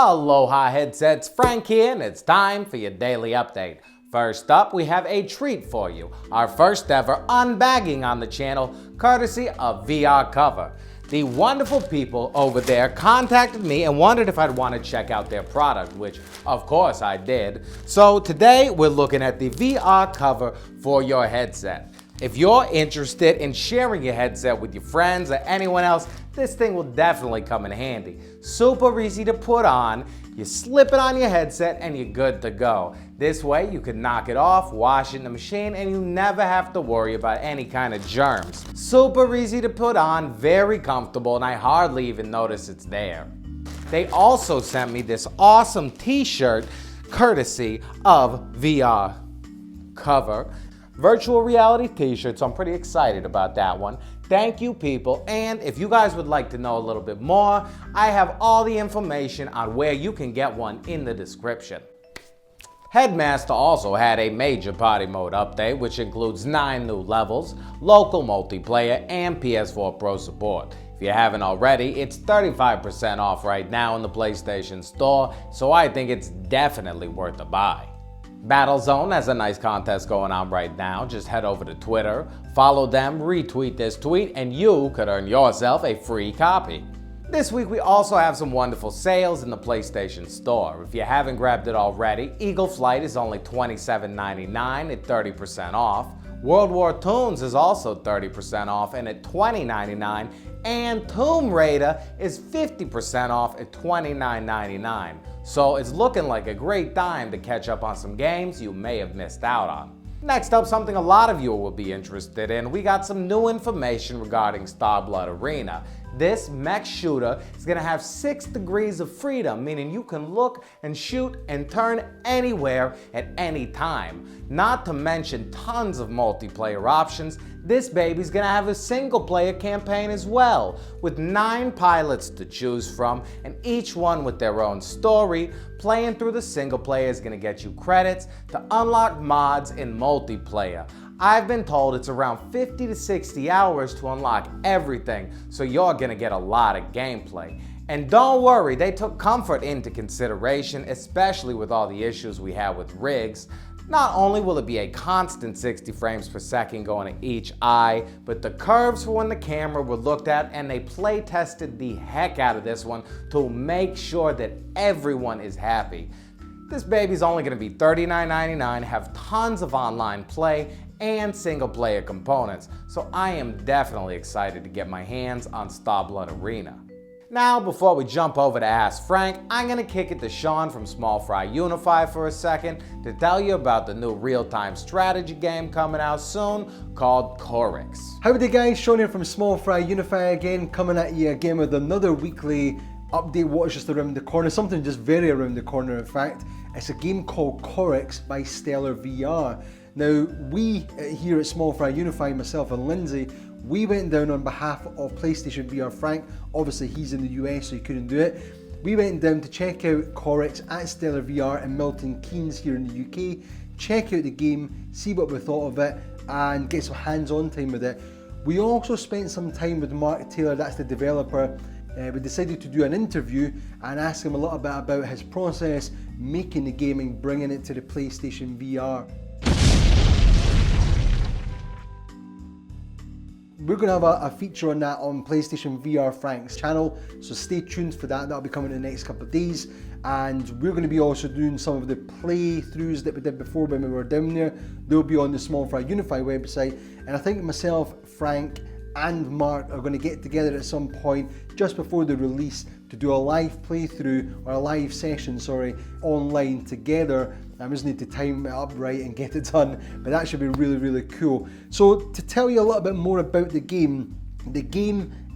Aloha headsets, Frank here, and it's time for your daily update. First up, we have a treat for you, our first ever unbagging on the channel, courtesy of VR Cover. The wonderful people over there contacted me and wondered if I'd want to check out their product, which of course I did. So today we're looking at the VR cover for your headset. If you're interested in sharing your headset with your friends or anyone else, this thing will definitely come in handy. Super easy to put on, you slip it on your headset and you're good to go. This way you can knock it off, wash it in the machine, and you never have to worry about any kind of germs. Super easy to put on, very comfortable, and I hardly even notice it's there. They also sent me this awesome t-shirt courtesy of VR Cover. Virtual reality t-shirt, so I'm pretty excited about that one. Thank you, people, and if you guys would like to know a little bit more, I have all the information on where you can get one in the description. Headmaster also had a major party mode update, which includes 9 new levels, local multiplayer, and PS4 Pro Support. If you haven't already, it's 35% off right now in the PlayStation Store, so I think it's definitely worth a buy. Battlezone has a nice contest going on right now. Just head over to Twitter, follow them, retweet this tweet, and you could earn yourself a free copy. This week we also have some wonderful sales in the PlayStation Store. If you haven't grabbed it already, Eagle Flight is only $27.99 at 30% off. World War Toons is also 30% off and at $20.99, and Tomb Raider is 50% off at $29.99. So it's looking like a great time to catch up on some games you may have missed out on. Next up, something a lot of you will be interested in, we got some new information regarding Starblood Arena. This mech shooter is going to have 6 degrees of freedom, meaning you can look and shoot and turn anywhere at any time. Not to mention tons of multiplayer options, this baby's going to have a single player campaign as well, with 9 pilots to choose from and each one with their own story. Playing through the single player is going to get you credits to unlock mods in multiplayer. I've been told it's around 50 to 60 hours to unlock everything, so you're gonna get a lot of gameplay. And don't worry, they took comfort into consideration, especially with all the issues we have with rigs. Not only will it be a constant 60 frames per second going to each eye, but the curves for when the camera were looked at, and they play tested the heck out of this one to make sure that everyone is happy. This baby's only going to be $39.99, have tons of online play and single player components, so I am definitely excited to get my hands on Starblood Arena. Now, before we jump over to Ask Frank, I'm going to kick it to Shaun from Small Fry Unify for a second to tell you about the new real-time strategy game coming out soon called Korix. Howdy guys, Shaun here from Small Fry Unify again, coming at you again with another weekly update. What's just around the corner, something just very around the corner in fact. It's a game called Korix by Stellar VR. Now, we here at Small Fry Unify, myself and Lindsay, we went down on behalf of PlayStation VR Frank. Obviously he's in the US so he couldn't do it. We went down to check out Korix at Stellar VR in Milton Keynes here in the UK, check out the game, see what we thought of it, and get some hands-on time with it. We also spent some time with Mark Taylor, that's the developer. We decided to do an interview and ask him a little bit about his process making the game and bringing it to the PlayStation VR. We're going to have a feature on that on PlayStation VR Frank's channel, so stay tuned for that. That'll be coming in the next couple of days, and we're going to be also doing some of the playthroughs that we did before when we were down there. They'll be on the Small Fry Unify website, and I think myself, Frank and Mark are going to get together at some point just before the release to do a live playthrough, or a live session, sorry, online together. I just need to time it up right and get it done, but that should be really, really cool. So to tell you a little bit more about the game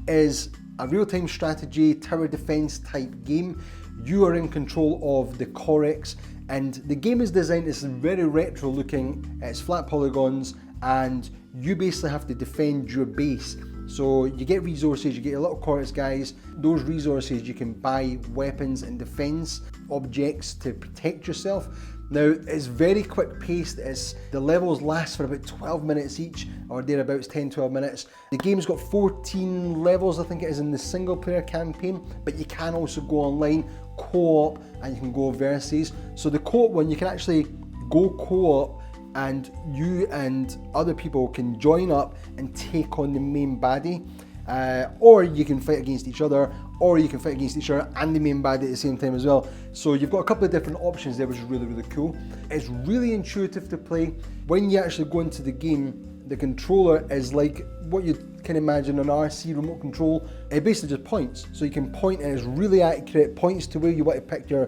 is a real-time strategy, tower defense type game. You are in control of the Korix, and the game is designed, it's very retro looking, it's flat polygons, and you basically have to defend your base So you get resources, you get your little Korix guys. Those resources you can buy weapons and defense objects to protect yourself. Now, it's very quick paced. The levels last for about 12 minutes each, or thereabouts, 10-12 minutes. The game's got 14 levels, I think it is, in the single player campaign, but you can also go online, co-op, and you can go versus. So the co-op one, you can actually go co-op, and you and other people can join up and take on the main baddie. Or you can fight against each other, or you can fight against each other and the main baddie at the same time as well. So you've got a couple of different options there, which is really, really cool. It's really intuitive to play. When you actually go into the game, the controller is like what you can imagine an RC remote control. It basically just points. So you can point, and it's really accurate, points to where you want to pick your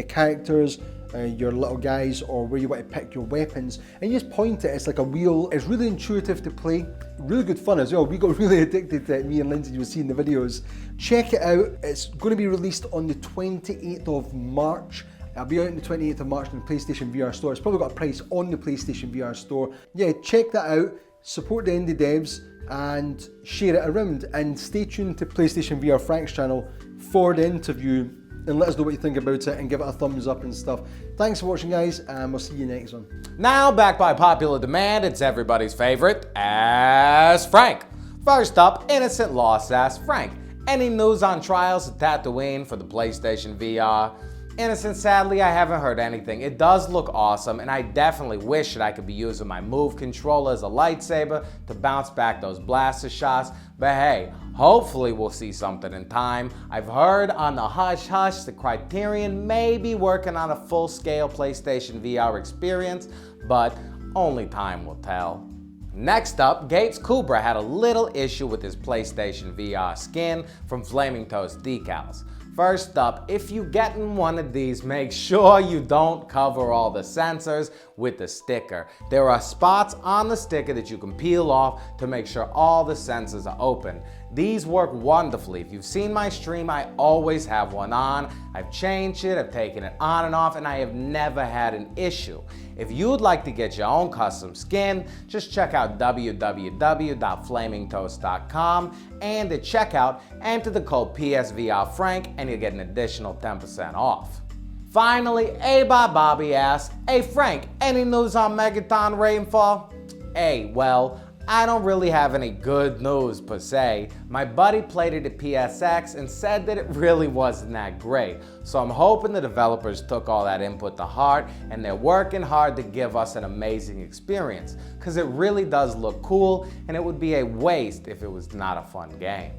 characters, your little guys, or where you want to pick your weapons, and you just point it. It's like a wheel. It's really intuitive to play, really good fun as well. We got really addicted to it, me and Lindsay, you'll see in the videos. Check it out. It's going to be released on the 28th of March. I'll be out on the 28th of March in the PlayStation VR Store. It's probably got a price on the PlayStation VR Store. Yeah, check that out, support the indie devs, and share it around, and stay tuned to PlayStation VR Frank's channel for the interview, and let us know what you think about it, and give it a thumbs up and stuff. Thanks for watching, guys, and we'll see you next one. Now, back by popular demand, it's everybody's favorite, Ask Frank. First up, Innocence Lost asks Frank, any news on trials of Tatooine for the PlayStation VR? Innocent, sadly, I haven't heard anything. It does look awesome, and I definitely wish that I could be using my Move controller as a lightsaber to bounce back those blaster shots, but hey, hopefully we'll see something in time. I've heard on the hush hush the Criterion may be working on a full-scale PlayStation VR experience, but only time will tell. Next up, Gates Koorba had a little issue with his PlayStation VR skin from Flaming Toast decals. First up, if you get in one of these, make sure you don't cover all the sensors with the sticker. There are spots on the sticker that you can peel off to make sure all the sensors are open. These work wonderfully. If you've seen my stream, I always have one on. I've changed it, I've taken it on and off, and I have never had an issue. If you'd like to get your own custom skin, just check out www.flamingtoast.com, and at checkout, enter the code PSVR Frank and you'll get an additional 10% off. Finally, Babobi asks, hey Frank, any news on Megaton Rainfall? Hey, well, I don't really have any good news per se. My buddy played it at PSX and said that it really wasn't that great. So I'm hoping the developers took all that input to heart and they're working hard to give us an amazing experience, because it really does look cool and it would be a waste if it was not a fun game.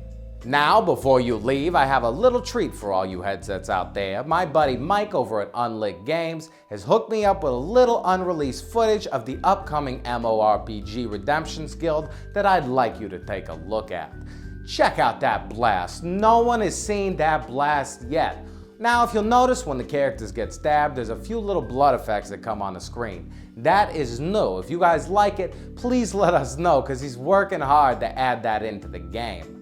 Now, before you leave, I have a little treat for all you headsets out there. My buddy Mike over at Unlit Games has hooked me up with a little unreleased footage of the upcoming MMORPG Redemption's Guild that I'd like you to take a look at. Check out that blast. No one has seen that blast yet. Now, if you'll notice when the characters get stabbed, there's a few little blood effects that come on the screen. That is new. If you guys like it, please let us know, because he's working hard to add that into the game.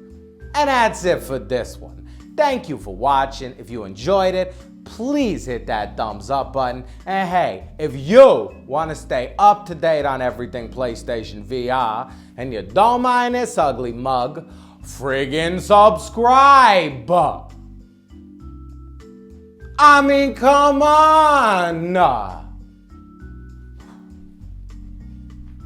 And that's it for this one. Thank you for watching. If you enjoyed it, please hit that thumbs up button. And hey, if you want to stay up to date on everything PlayStation VR, and you don't mind this ugly mug, friggin' subscribe! I mean, come on!